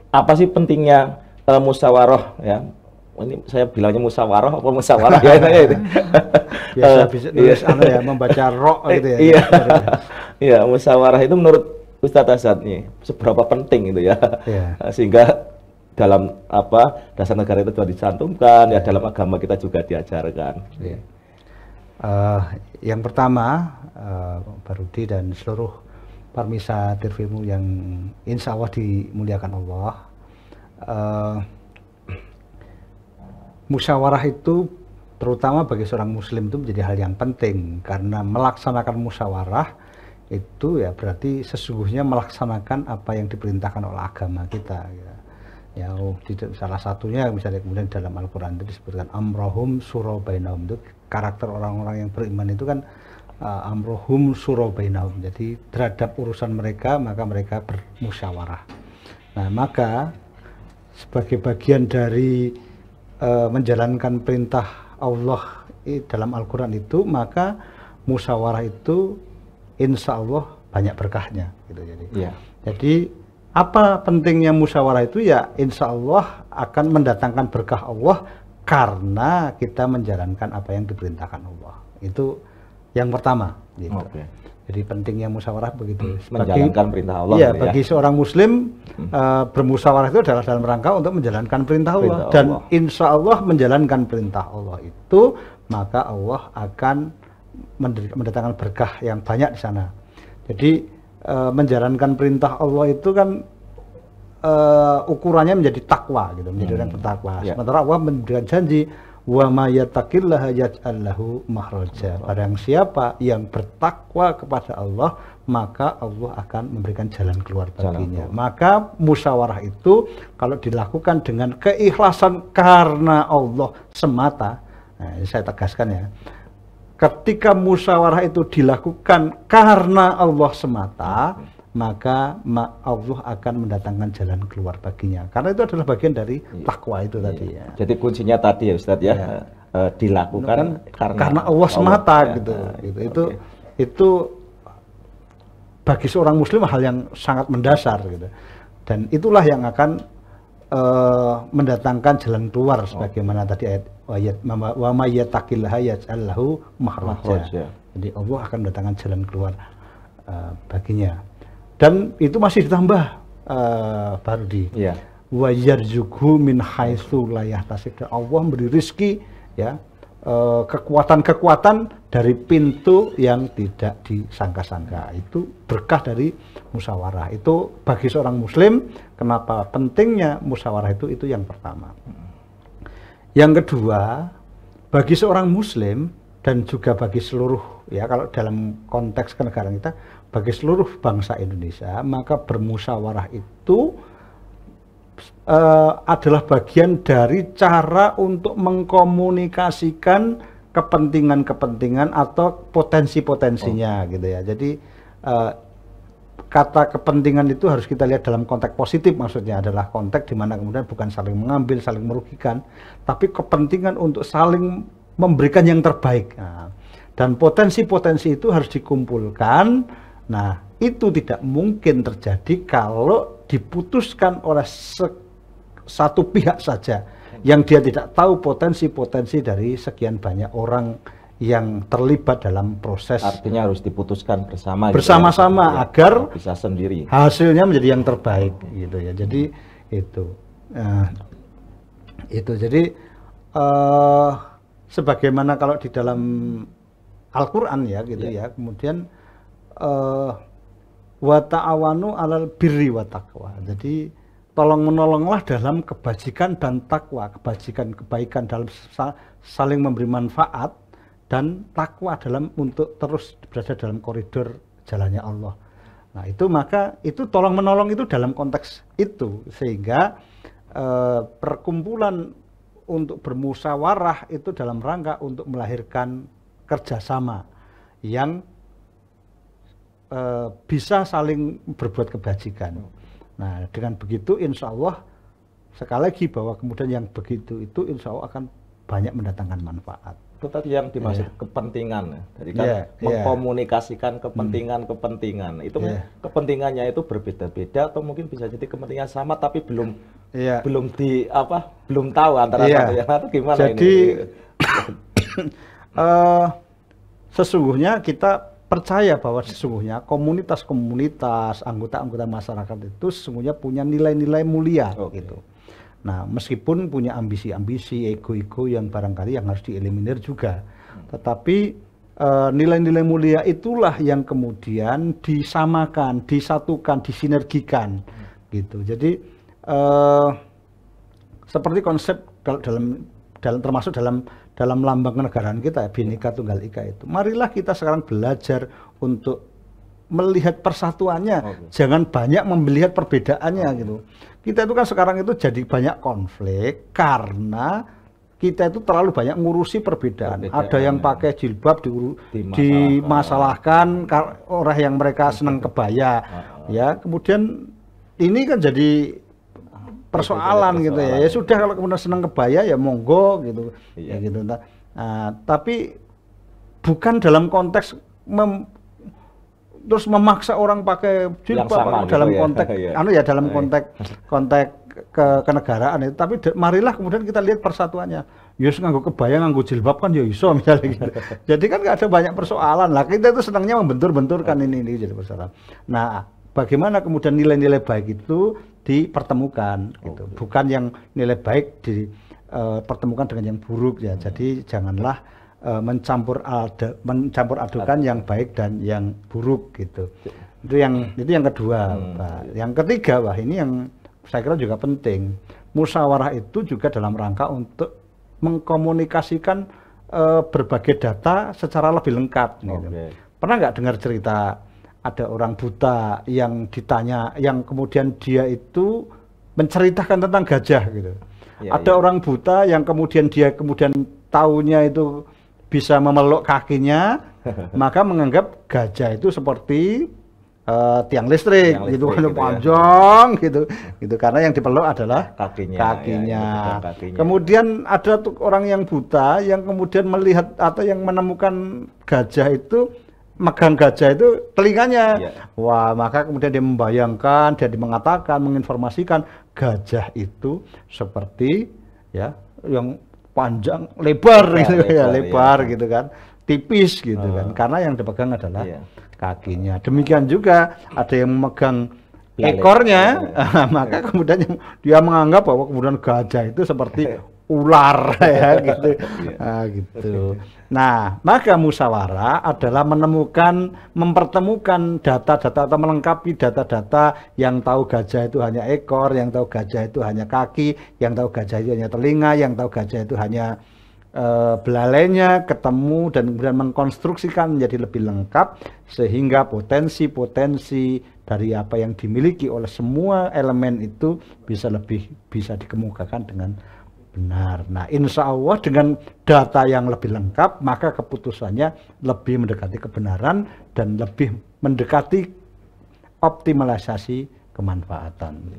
apa sih pentingnya musyawarah ya? Ini saya bilangnya musyawarah apa musyawarah ya? Biasa bisa nulis ya, membaca roh gitu ya. Iya, iya musyawarah itu menurut Ustadz Asad nih seberapa penting itu ya, Iya. sehingga dalam apa dasar negara itu juga dicantumkan ya, dalam agama kita juga diajarkan. Iya. Yang pertama, Pak Rudi dan seluruh Parmisa Tirvimu yang insya Allah dimuliakan Allah, musyawarah itu terutama bagi seorang muslim itu menjadi hal yang penting, karena melaksanakan musyawarah itu ya berarti sesungguhnya melaksanakan apa yang diperintahkan oleh agama kita ya. Ya, salah satunya misalnya kemudian dalam Al-Quran itu disebutkan amrohum suro bainahum, itu karakter orang-orang yang beriman itu kan amrohum suro bainahum, jadi terhadap urusan mereka maka mereka bermusyawarah. Nah, maka sebagai bagian dari menjalankan perintah Allah dalam Al-Quran itu, maka musyawarah itu insya Allah banyak berkahnya gitu. Jadi apa pentingnya musyawarah itu ya, insya Allah akan mendatangkan berkah Allah karena kita menjalankan apa yang diperintahkan Allah. Itu yang pertama gitu. Jadi pentingnya musyawarah begitu. Menjalankan perintah Allah. Iya, bagi seorang muslim bermusyawarah itu adalah dalam rangka untuk menjalankan perintah Allah. Dan insya Allah menjalankan perintah Allah itu, maka Allah akan mendatangkan berkah yang banyak di sana. Jadi menjalankan perintah Allah itu kan ukurannya menjadi takwa gitu, menjadi orang bertakwa. Sementara Allah memberikan janji, wa may yattaqillaha yaj'al lahu makhraja. Barang siapa yang bertakwa kepada Allah, maka Allah akan memberikan jalan keluar baginya. Maka musyawarah itu kalau dilakukan dengan keikhlasan karena Allah semata, nah ini saya tegaskan ya, ketika musyawarah itu dilakukan karena Allah semata, maka Allah akan mendatangkan jalan keluar baginya. Karena itu adalah bagian dari takwa itu tadi ya. Jadi kuncinya tadi ya Ustadz ya, dilakukan karena Allah semata gitu. Itu bagi seorang muslim hal yang sangat mendasar gitu. Dan itulah yang akan mendatangkan jalan keluar sebagaimana tadi ayat wa may yattaqillaha yaj'al lahu makhraja. Jadi Allah akan mendatangkan jalan keluar baginya. Dan itu masih ditambah Pak Rudi. Wa yarzuqhu min haitsu la yahtasib. Allah memberi rezeki ya, kekuatan-kekuatan dari pintu yang tidak disangka-sangka. Itu berkah dari musyawarah. Itu bagi seorang muslim, kenapa pentingnya musyawarah itu yang pertama. Yang kedua, bagi seorang muslim dan juga bagi seluruh ya, kalau dalam konteks kenegaraan kita, bagi seluruh bangsa Indonesia, maka bermusyawarah itu adalah bagian dari cara untuk mengkomunikasikan kepentingan-kepentingan atau potensi-potensinya gitu ya. Jadi kata kepentingan itu harus kita lihat dalam konteks positif, maksudnya adalah konteks di mana kemudian bukan saling mengambil, saling merugikan, tapi kepentingan untuk saling memberikan yang terbaik. Nah, dan potensi-potensi itu harus dikumpulkan. Nah, itu tidak mungkin terjadi kalau diputuskan oleh satu pihak saja yang dia tidak tahu potensi-potensi dari sekian banyak orang yang terlibat dalam proses. Artinya harus diputuskan bersama bersama-sama gitu ya, agar bisa sendiri hasilnya menjadi yang terbaik gitu ya. Jadi itu jadi sebagaimana kalau di dalam Al-Quran ya gitu ya, kemudian wa ta'awanu 'alal birri wa taqwa. Jadi tolong menolonglah dalam kebajikan dan takwa, kebajikan kebaikan dalam saling memberi manfaat, dan takwa dalam untuk terus berada dalam koridor jalannya Allah. Nah, itu maka itu tolong menolong itu dalam konteks itu, sehingga perkumpulan untuk bermusyawarah itu dalam rangka untuk melahirkan kerjasama yang bisa saling berbuat kebajikan. Nah, dengan begitu insya Allah, sekali lagi bahwa kemudian yang begitu itu insya Allah akan banyak mendatangkan manfaat. Itu tadi yang dimaksud kepentingan. Jadi kan mengkomunikasikan kepentingan-kepentingan. Itu kepentingannya itu berbeda-beda atau mungkin bisa jadi kepentingan sama tapi belum belum tahu antara satu yang satu gimana. Jadi, ini. Sesungguhnya kita percaya bahwa sesungguhnya komunitas-komunitas, anggota-anggota masyarakat itu sesungguhnya punya nilai-nilai mulia gitu. Nah, meskipun punya ambisi-ambisi, ego-ego yang barangkali yang harus dieliminir juga. Tetapi nilai-nilai mulia itulah yang kemudian disamakan, disatukan, disinergikan gitu. Jadi seperti konsep termasuk dalam lambang kenegaraan kita, Bhinneka Tunggal Ika itu. Marilah kita sekarang belajar untuk melihat persatuannya, jangan banyak melihat perbedaannya gitu. Kita itu kan sekarang itu jadi banyak konflik karena kita itu terlalu banyak ngurusi perbedaan. Ada yang pakai jilbab dimasalahkan orang yang mereka senang kebaya, ya. Kemudian ini kan jadi persoalan gitu ya. Ya sudah, kalau kemudian senang kebaya ya monggo gitu, ya gitu. Tapi bukan dalam konteks terus memaksa orang pakai jilbab dalam konteks dalam konteks kenegaraan itu. Tapi marilah kemudian kita lihat persatuannya. Yus nganggo kebaya nganggo jilbab kan ya iso misalnya gitu. Jadi kan nggak ada banyak persoalan lah. Kita itu senangnya membentur-benturkan ini jadi persoalan. Nah, bagaimana kemudian nilai-nilai baik itu dipertemukan gitu. Bukan yang nilai baik dipertemukan dengan yang buruk ya. Jadi janganlah mencampur adukan yang baik dan yang buruk gitu. Itu yang kedua, Pak. Yang ketiga, ini yang saya kira juga penting. Musyawarah itu juga dalam rangka untuk mengkomunikasikan berbagai data secara lebih lengkap. Gitu. Pernah nggak dengar cerita ada orang buta yang ditanya, yang kemudian dia itu menceritakan tentang gajah gitu. Ada orang buta yang kemudian taunya itu bisa memeluk kakinya, maka menganggap gajah itu seperti tiang listrik gitu kan, panjang gitu karena yang dipeluk adalah kakinya. Kemudian ada orang yang buta yang kemudian melihat atau yang menemukan gajah itu, megang gajah itu telinganya. Wah, maka kemudian dia membayangkan, dia mengatakan, menginformasikan gajah itu seperti ya yang panjang, lebar gitu kan, tipis gitu kan, karena yang dipegang adalah kakinya. Demikian juga ada yang memegang ekornya, maka kemudian dia menganggap bahwa kemudian gajah itu seperti ular ya gitu. Gitu. Nah, maka musyawarah adalah mempertemukan data-data atau melengkapi data-data yang tahu gajah itu hanya ekor, yang tahu gajah itu hanya kaki, yang tahu gajah itu hanya telinga, yang tahu gajah itu hanya belalainya, ketemu dan kemudian mengkonstruksikan menjadi lebih lengkap sehingga potensi-potensi dari apa yang dimiliki oleh semua elemen itu bisa dikemukakan dengan benar. Nah, insya Allah dengan data yang lebih lengkap, maka keputusannya lebih mendekati kebenaran dan lebih mendekati optimalisasi kemanfaatan.